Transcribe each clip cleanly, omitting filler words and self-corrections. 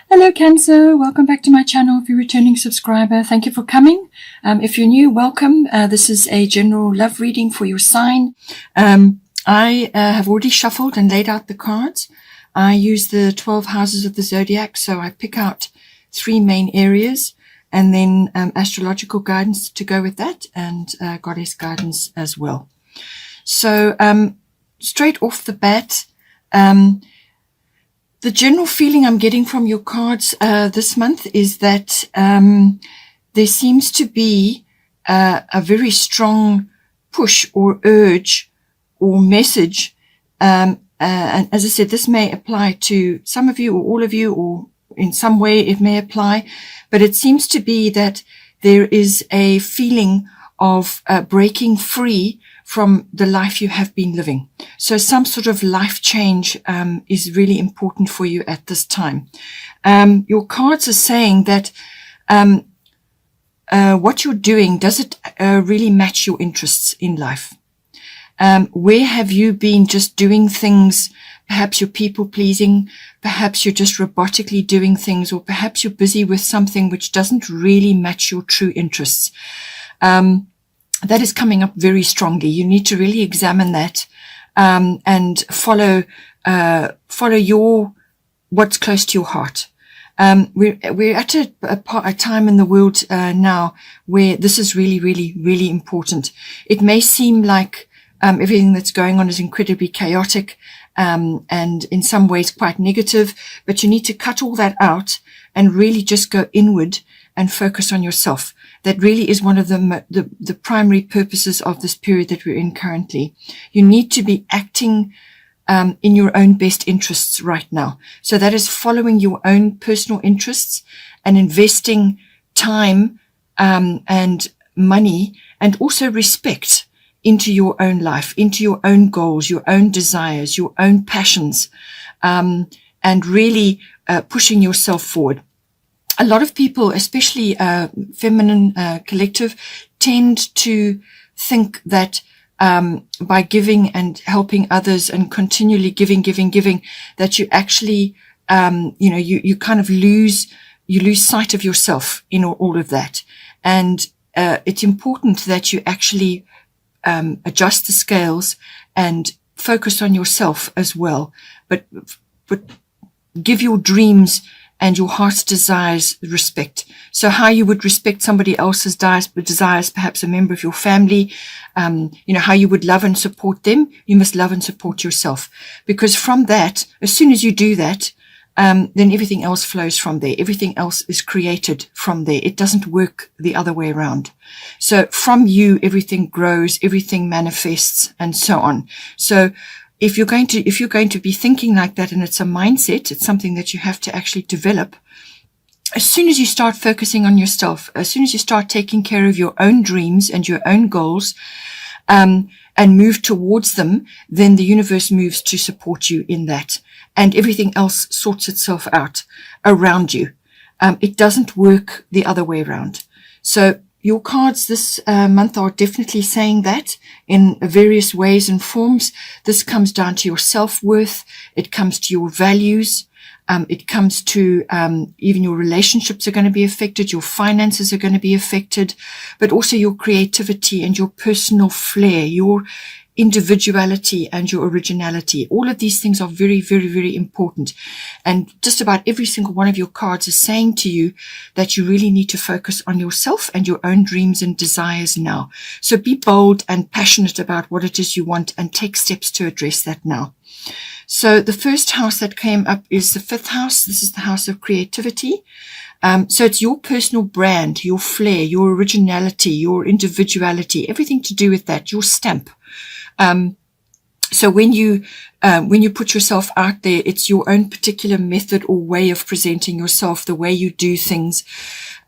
Hello Cancer, welcome back to my channel. If you're a returning subscriber, thank you for coming. If you're new, welcome. This is a general love reading for your sign. I have already shuffled and laid out the cards. I use the 12 houses of the zodiac, so I pick out 3 main areas and then astrological guidance to go with that, and goddess guidance as well. So straight off the bat, the general feeling I'm getting from your cards this month is that there seems to be a very strong push or urge or message. And as I said, this may apply to some of you or all of you, or in some way it may apply. But it seems to be that there is a feeling of breaking free from the life you have been living. So some sort of life change is really important for you at this time. Your cards are saying that what you're doing, does it really match your interests in life? Where have you been just doing things? Perhaps you're people pleasing, perhaps you're just robotically doing things, or perhaps you're busy with something which doesn't really match your true interests. That is coming up very strongly. You need to really examine that and follow what's close to your heart. We're at a time in the world now where this is really, really, really important. It may seem like everything that's going on is incredibly chaotic and in some ways quite negative, but you need to cut all that out and really just go inward and focus on yourself. That really is one of the primary purposes of this period that we're in currently. You need to be acting in your own best interests right now. So that is following your own personal interests and investing time and money and also respect into your own life, into your own goals, your own desires, your own passions, and really pushing yourself forward. A lot of people, especially feminine collective, tend to think that by giving and helping others and continually giving, that you actually, you kind of lose sight of yourself in all of that. And it's important that you actually adjust the scales and focus on yourself as well. But give your dreams and your heart's desires respect. So how you would respect somebody else's desires, perhaps a member of your family, how you would love and support them, you must love and support yourself. Because from that, as soon as you do that, then everything else flows from there. Everything else is created from there. It doesn't work the other way around. So from you, everything grows, everything manifests, and so on. So if you're going to be thinking like that, and it's a mindset, it's something that you have to actually develop. As soon as you start focusing on yourself, as soon as you start taking care of your own dreams and your own goals, and move towards them, then the universe moves to support you in that, and everything else sorts itself out around you. It doesn't work the other way around. So your cards this month are definitely saying that in various ways and forms. This comes down to your self-worth. It comes to your values. It comes to even your relationships are going to be affected. Your finances are going to be affected, but also your creativity and your personal flair, your individuality and your originality. All of these things are very, very, very important. And just about every single one of your cards is saying to you that you really need to focus on yourself and your own dreams and desires now. So be bold and passionate about what it is you want and take steps to address that now. So the first house that came up is the 5th house. This is the house of creativity. So it's your personal brand, your flair, your originality, your individuality, everything to do with that, your stamp. So when you put yourself out there, it's your own particular method or way of presenting yourself, the way you do things.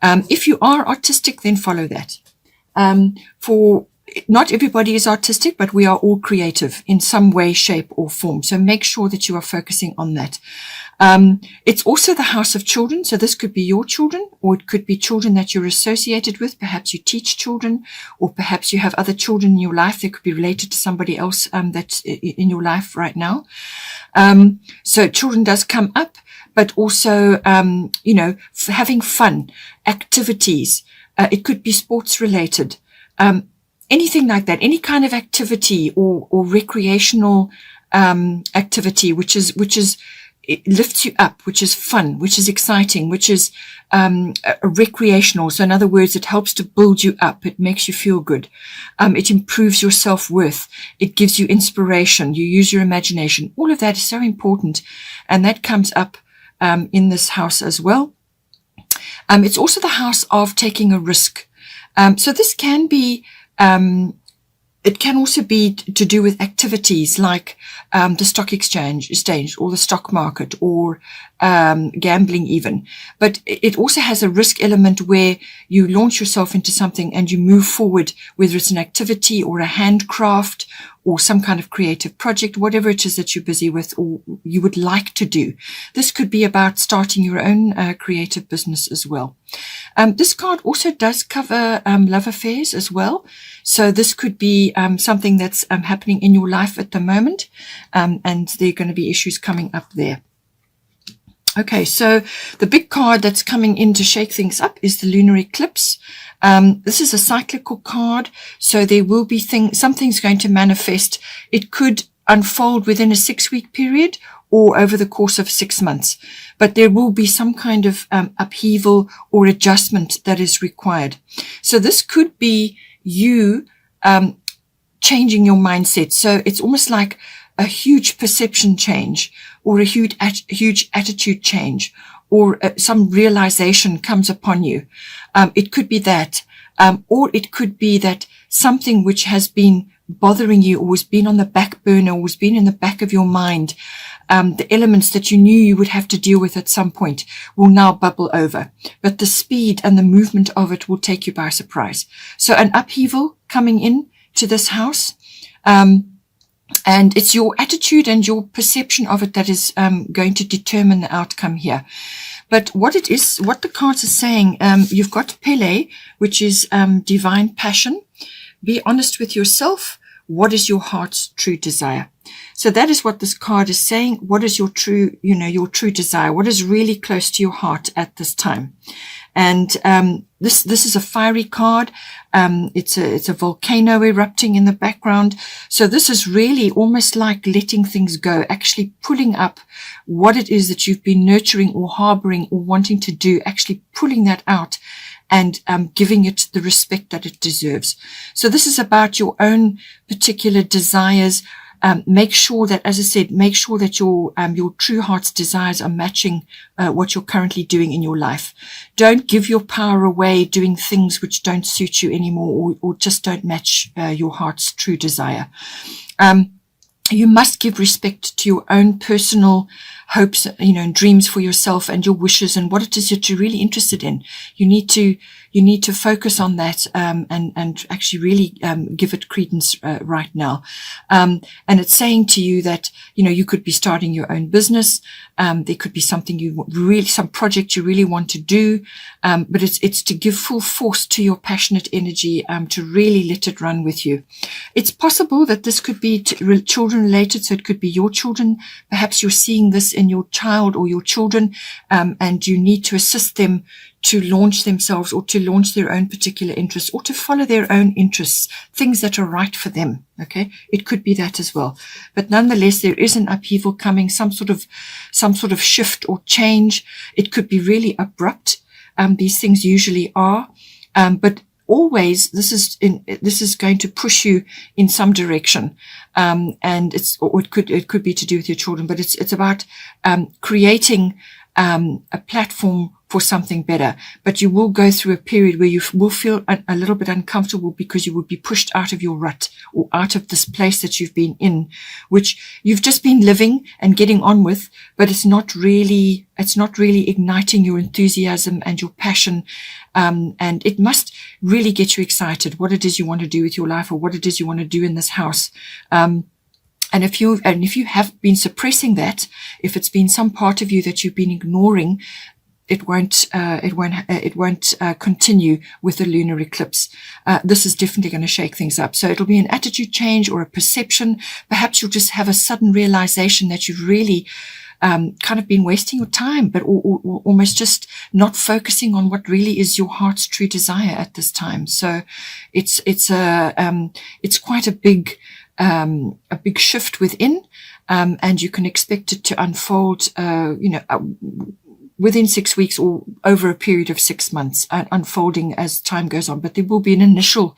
If you are artistic, then follow that. For not everybody is artistic, but we are all creative in some way, shape, or form. So make sure that you are focusing on that. It's also the house of children. So this could be your children, or it could be children that you're associated with. Perhaps you teach children, or perhaps you have other children in your life that could be related to somebody else that's in your life right now. So children does come up, but also, having fun, activities. It could be sports related. Anything like that, any kind of activity or recreational activity, which it lifts you up, which is fun, which is exciting, which is recreational. So in other words, it helps to build you up. It makes you feel good. It improves your self-worth. It gives you inspiration. You use your imagination. All of that is so important. And that comes up in this house as well. It's also the house of taking a risk. So this can be it can also be to do with activities like the stock exchange or the stock market or gambling even. But it also has a risk element where you launch yourself into something and you move forward, whether it's an activity or a handcraft or some kind of creative project, whatever it is that you're busy with or you would like to do. This could be about starting your own creative business as well. This card also does cover love affairs as well. So this could be something that's happening in your life at the moment, and there are going to be issues coming up there. Okay, so the big card that's coming in to shake things up is the lunar eclipse. This is a cyclical card, so there will be something's going to manifest. It could unfold within a 6-week period or over the course of 6 months, but there will be some kind of upheaval or adjustment that is required. So this could be you changing your mindset. So it's almost like a huge perception change or a huge attitude change, or some realization comes upon you. It could be that, or it could be that something which has been bothering you or has been on the back burner or has been in the back of your mind, the elements that you knew you would have to deal with at some point will now bubble over. But the speed and the movement of it will take you by surprise. So an upheaval coming in to this house. And it's your attitude and your perception of it that is going to determine the outcome here. But what the cards are saying, you've got Pele, which is divine passion. Be honest with yourself. What is your heart's true desire? So that is what this card is saying. What is your true desire? What is really close to your heart at this time? And this is a fiery card. It's a volcano erupting in the background. So this is really almost like letting things go, actually pulling up what it is that you've been nurturing or harboring or wanting to do, actually pulling that out and giving it the respect that it deserves. So this is about your own particular desires. Make sure that, as I said, make sure that your true heart's desires are matching what you're currently doing in your life. Don't give your power away doing things which don't suit you anymore or just don't match your heart's true desire. You must give respect to your own personal hopes, and dreams for yourself and your wishes and what it is that you're really interested in. You need to focus on that, and actually really, give it credence, right now. And it's saying to you that, you could be starting your own business. There could be something some project you really want to do. But it's to give full force to your passionate energy, to really let it run with you. It's possible that this could be children related. So it could be your children. Perhaps you're seeing this in your child or your children, and you need to assist them to launch themselves or to launch their own particular interests or to follow their own interests, things that are right for them. Okay. It could be that as well. But nonetheless, there is an upheaval coming, some sort of shift or change. It could be really abrupt. These things usually are. But always this is going to push you in some direction. And it could be to do with your children, but it's about, creating, a platform for something better. But you will go through a period where you will feel a little bit uncomfortable because you will be pushed out of your rut or out of this place that you've been in, which you've just been living and getting on with, but it's not really igniting your enthusiasm and your passion. And it must really get you excited what it is you want to do with your life or what it is you want to do in this house. And if you have been suppressing that, if it's been some part of you that you've been ignoring, it won't continue with the lunar eclipse. This is definitely going to shake things up. So it'll be an attitude change or a perception. Perhaps you'll just have a sudden realization that you've really kind of been wasting your time, but or almost just not focusing on what really is your heart's true desire at this time. So it's quite a big shift within, and you can expect it to unfold, within 6 weeks or over a period of 6 months, unfolding as time goes on. But there will be an initial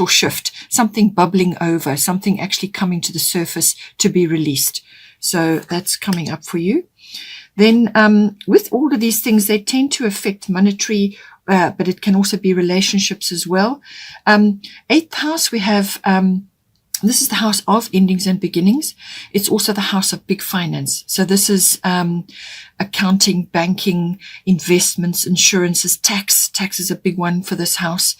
shift, something bubbling over, something actually coming to the surface to be released. So that's coming up for you. Then with all of these things, they tend to affect monetary, but it can also be relationships as well. 8th house, we have this is the house of endings and beginnings. It's also the house of big finance. So this is accounting, banking, investments, insurances, tax. Tax is a big one for this house.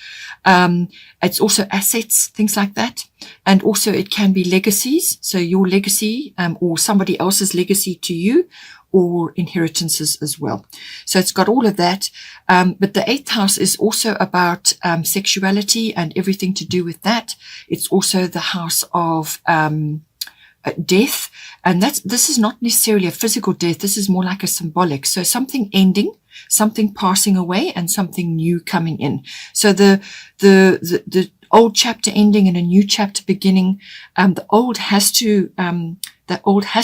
It's also assets, things like that. And also it can be legacies. So your legacy or somebody else's legacy to you, or inheritances as well. So it's got all of that. But the 8th house is also about sexuality and everything to do with that. It's also the house of death. And this is not necessarily a physical death. This is more like a symbolic. So something ending, something passing away, and something new coming in. So the old chapter ending and a new chapter beginning. The old has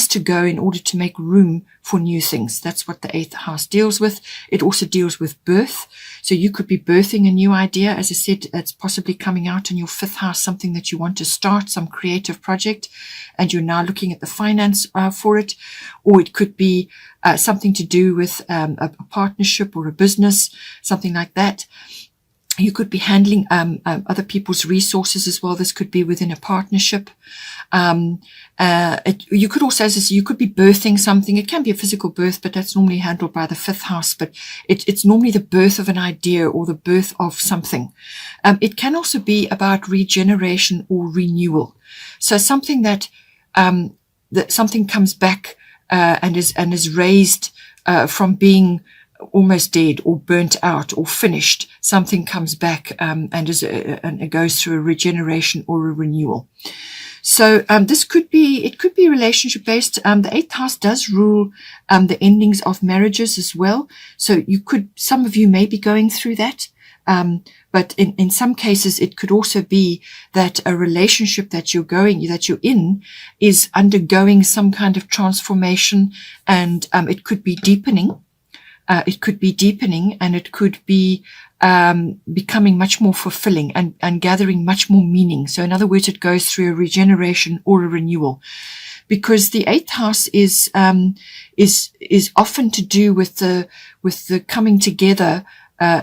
to go in order to make room for new things. That's what the 8th house deals with. It also deals with birth. So you could be birthing a new idea. As I said, it's possibly coming out in your 5th house, something that you want to start, some creative project, and you're now looking at the finance for it. Or it could be something to do with a partnership or a business, something like that. You could be handling other people's resources as well. This could be within a partnership. You could also, as I say, you could be birthing something. It can be a physical birth, but that's normally handled by the 5th house. But it's normally the birth of an idea or the birth of something. It can also be about regeneration or renewal. So something that something comes back and is raised from being almost dead or burnt out or finished. Something comes back and it goes through a regeneration or a renewal. So it could be relationship based. The 8th house does rule the endings of marriages as well. So some of you may be going through that. But in some cases, it could also be that a relationship that you're in is undergoing some kind of transformation, and it could be deepening. It could be deepening, and it could be becoming much more fulfilling and gathering much more meaning. So in other words, it goes through a regeneration or a renewal, because the 8th house is often to do with the coming together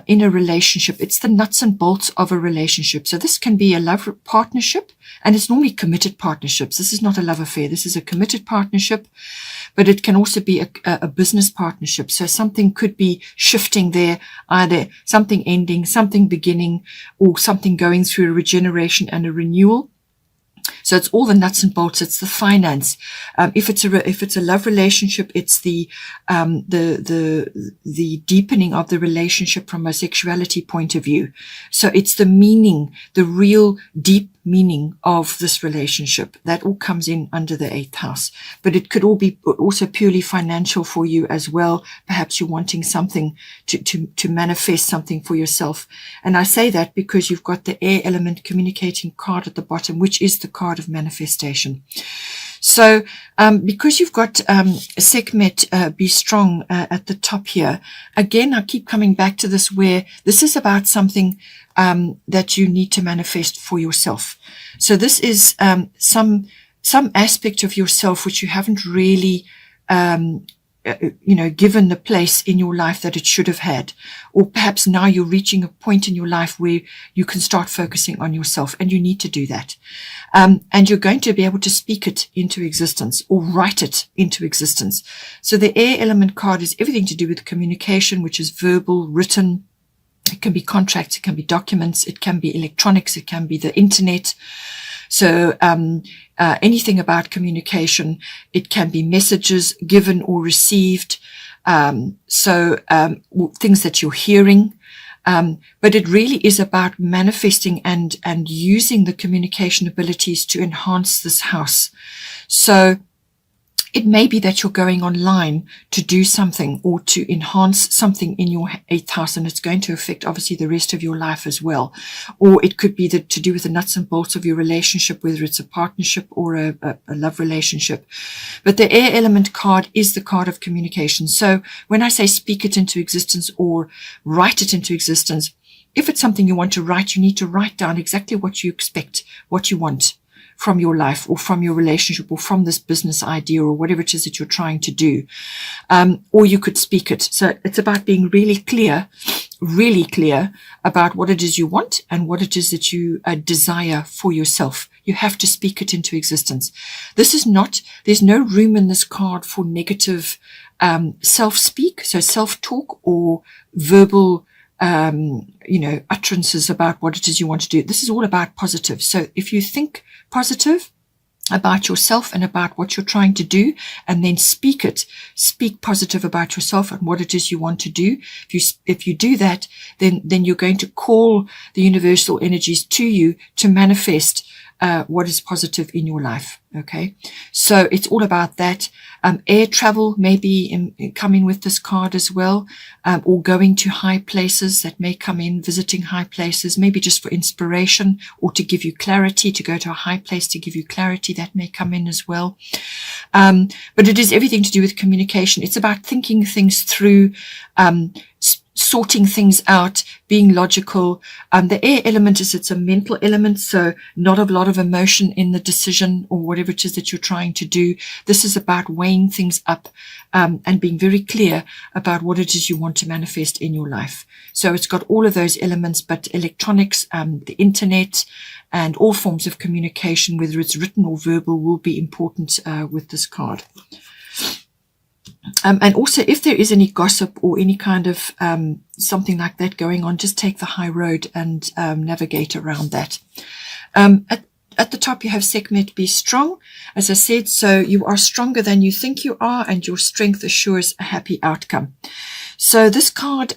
in a relationship. It's the nuts and bolts of a relationship. So this can be a love partnership, and it's normally committed partnerships. This is not a love affair. This is a committed partnership, but it can also be a business partnership. So something could be shifting there, either something ending, something beginning, or something going through a regeneration and a renewal. So it's all the nuts and bolts. It's the finance. If it's a love relationship, it's the deepening of the relationship from a sexuality point of view. So it's the meaning, the real deep meaning of this relationship. That all comes in under the 8th house. But it could all be also purely financial for you as well. Perhaps you're wanting something to manifest something for yourself. And I say that because you've got the air element communicating card at the bottom, which is the card of manifestation. So because you've got Sekhmet, be strong at the top here, again, I keep coming back to this, where this is about something that you need to manifest for yourself. So this is some aspect of yourself which you haven't really given the place in your life that it should have had. Or perhaps now you're reaching a point in your life where you can start focusing on yourself, and you need to do that. And you're going to be able to speak it into existence or write it into existence. So the air element card is everything to do with communication, which is verbal, written. It can be contracts, it can be documents, it can be electronics, it can be the internet. So anything about communication. It can be messages given or received. So things that you're hearing. But it really is about manifesting and using the communication abilities to enhance this house. So It may be that you're going online to do something or to enhance something in your 8th house, and it's going to affect obviously the rest of your life as well. Or it could be that to do with the nuts and bolts of your relationship, whether it's a partnership or a love relationship. But the air element card is the card of communication. So when I say speak it into existence or write it into existence, if it's something you want to write, you need to write down exactly what you expect, what you want from your life or from your relationship or from this business idea or whatever it is that you're trying to do. Or you could speak it. So it's about being really clear about what it is you want and what it is that you desire for yourself. You have to speak it into existence. There's no room in this card for negative self-speak, so self-talk or verbal utterances about what it is you want to do. This is all about positive. So if you think positive about yourself and about what you're trying to do, and then speak positive about yourself and what it is you want to do. If you do that, then you're going to call the universal energies to you to manifest what is positive in your life. Okay, so it's all about that. Air travel may be come in with this card as well, or going to high places that may come in, visiting high places, maybe just for inspiration or to give you clarity, to go to a high place to give you clarity, that may come in as well. But it is everything to do with communication. It's about thinking things through, sorting things out, being logical. The air element it's a mental element, so not a lot of emotion in the decision or whatever it is that you're trying to do. This is about weighing things up and being very clear about what it is you want to manifest in your life. So it's got all of those elements, but electronics, the internet, and all forms of communication, whether it's written or verbal, will be important with this card. And also, if there is any gossip or any kind of something like that going on, just take the high road and navigate around that. At the top, you have Sekhmet, be strong. As I said, so you are stronger than you think you are, and your strength assures a happy outcome. So this card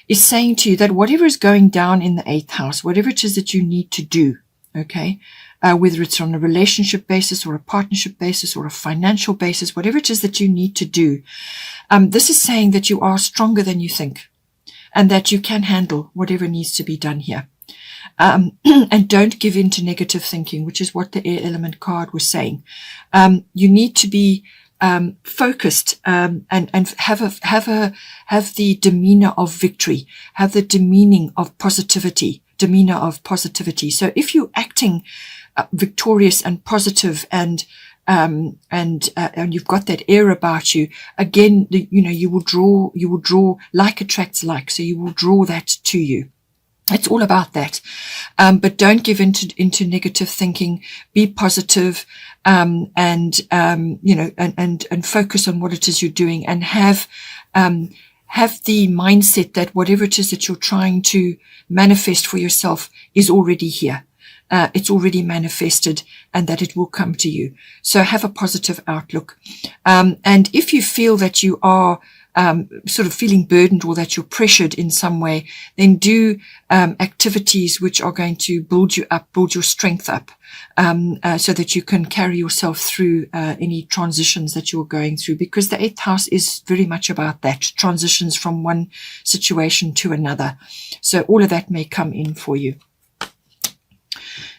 is saying to you that whatever is going down in the 8th house, whatever it is that you need to do, okay, whether it's on a relationship basis or a partnership basis or a financial basis, whatever it is that you need to do, this is saying that you are stronger than you think and that you can handle whatever needs to be done here. And don't give in to negative thinking, which is what the air element card was saying. You need to be focused and have the demeanor of victory, have the demeaning of positivity. So if you're acting victorious and positive and you've got that air about you, again, you will draw, like attracts like, so you will draw that to you. It's all about that. But don't give into negative thinking. Be positive, and focus on what it is you're doing, and have the mindset that whatever it is that you're trying to manifest for yourself is already here. It's already manifested, and that it will come to you. So have a positive outlook. And if you feel that you are sort of feeling burdened or that you're pressured in some way, then do activities which are going to build you up, build your strength up, so that you can carry yourself through any transitions that you're going through, because the 8th house is very much about that, transitions from one situation to another. So all of that may come in for you.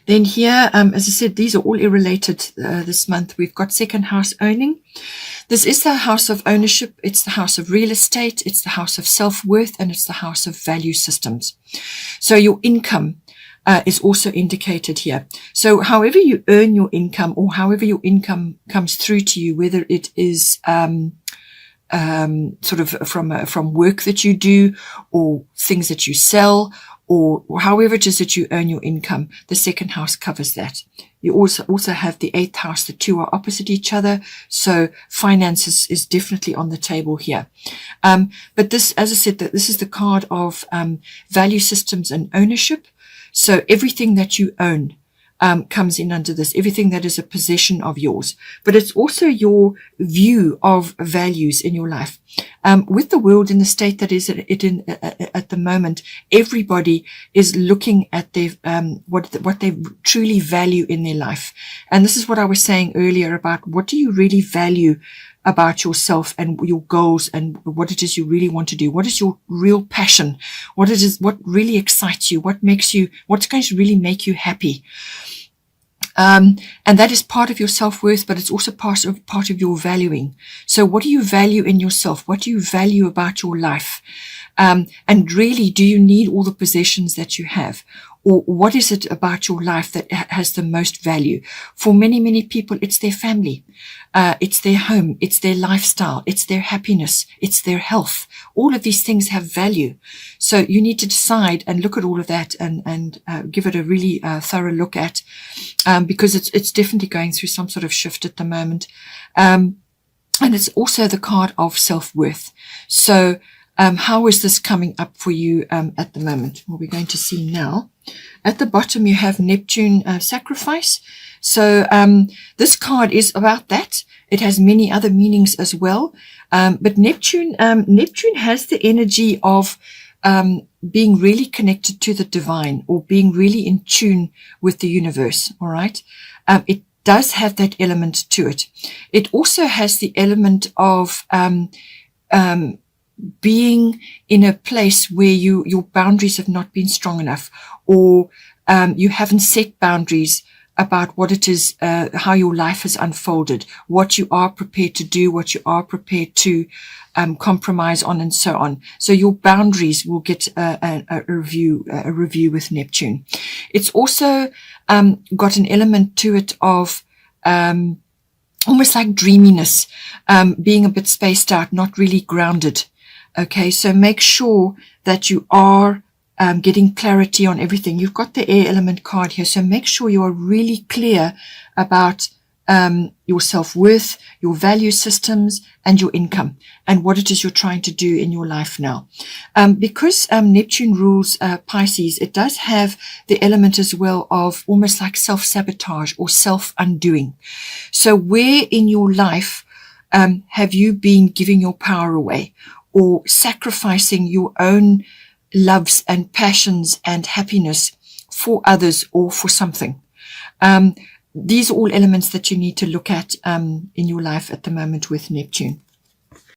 Then here, as I said, these are all irrelated this month. We've got 2nd house owning. This is the house of ownership. It's the house of real estate. It's the house of self-worth, and it's the house of value systems. So your income is also indicated here. So however you earn your income, or however your income comes through to you, whether it is sort of from work that you do, or things that you sell, or however it is that you earn your income, the 2nd house covers that. You also have the 8th house. The two are opposite each other, so finances is definitely on the table here. But this, as I said, that this is the card of value systems and ownership. So everything that you own comes in under this, everything that is a possession of yours. But it's also your view of values in your life. With the world in the state that is at the moment, everybody is looking at their what they truly value in their life. And this is what I was saying earlier about what do you really value about yourself and your goals and what it is you really want to do. What is your real passion? What really excites you? What's going to really make you happy? And that is part of your self-worth, but it's also part of your valuing. So what do you value in yourself? What do you value about your life? And really, do you need all the possessions that you have? Or what is it about your life that has the most value? For many, many people, it's their family. It's their home. It's their lifestyle. It's their happiness. It's their health. All of these things have value. So you need to decide and look at all of that and give it a really thorough look at, because it's definitely going through some sort of shift at the moment. And it's also the card of self-worth. So how is this coming up for you at the moment? Well, we're going to see now. At the bottom, you have Neptune sacrifice. So this card is about that. It has many other meanings as well. But Neptune has the energy of being really connected to the divine, or being really in tune with the universe. All right. It does have that element to it. It also has the element of being in a place where your boundaries have not been strong enough, or you haven't set boundaries about what it is, how your life has unfolded, what you are prepared to do, what you are prepared to compromise on, and so on. So your boundaries will get a review with Neptune. It's also got an element to it of almost like dreaminess, being a bit spaced out, not really grounded. Okay, so make sure that you are getting clarity on everything. You've got the air element card here, so make sure you are really clear about your self-worth, your value systems, and your income, and what it is you're trying to do in your life now. Because Neptune rules Pisces, it does have the element as well of almost like self-sabotage or self-undoing. So where in your life have you been giving your power away, or sacrificing your own loves and passions and happiness for others or for something? These are all elements that you need to look at in your life at the moment with Neptune.